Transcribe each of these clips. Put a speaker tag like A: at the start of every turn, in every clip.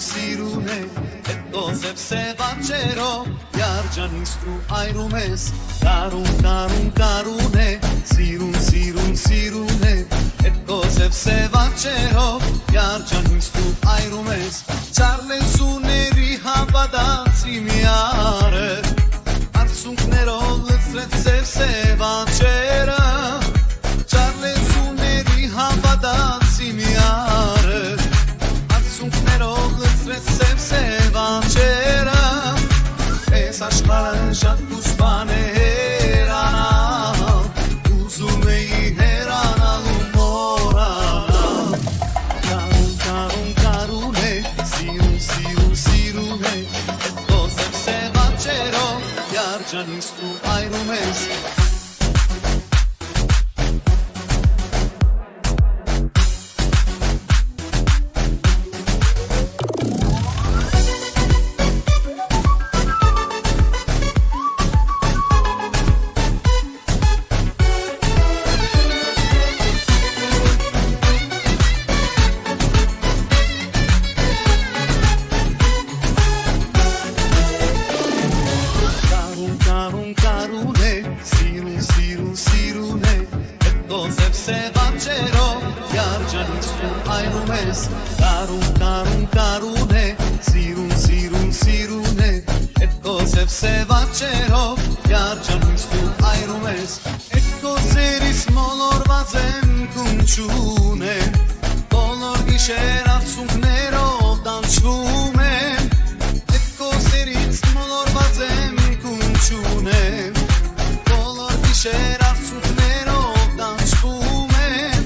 A: Սիրուն է, հետո սև աչերով Յարջանից դու այրում ես, կարուն է, սիրուն է, հետո սև աչերով Յարջանից դու այրում ես, չարլենցուների հավատացի միարը, արցունքներով լծրեց սև աչերը, չարլենցուների հավատացի միարը, Սև աչերը Ես աշխարհը շատ դուս բան է հերանալ Ուզում էի հերանալ ու մորանալ Կարուն է Սիրուն է Հետո սև աչերով Յարջանից դու այրում ես Սիրուն է, հետո սև աչերով Յարջանից դու այրում ես Կարուն է, սիրուն է, հետո սև աչերով Յարջանից դու այրում ես Հետո սերից մոլորված եմ կում չունեմ Բոլոր գիշեր արցունքներով տանջվում եմ Հետո սերից մոլորված եմ կում չունեմ Շեր արցունքներով տանջվում եմ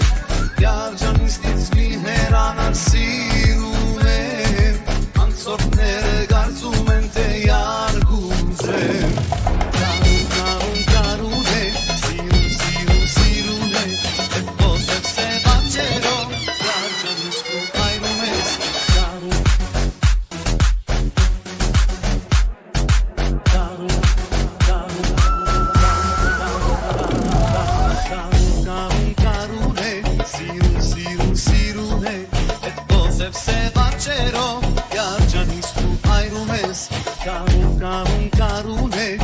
A: Յարջանից մի հերանալ սիրում եմ Անցորդները կարծում են թե յարգուզ եմ Կարուն է, սիրուն է Հետո սև աչերով Յարջանից դու այրում ես Սիրուն է, հետո սև աչերով Յարջանից դու այրում ես Կարուն է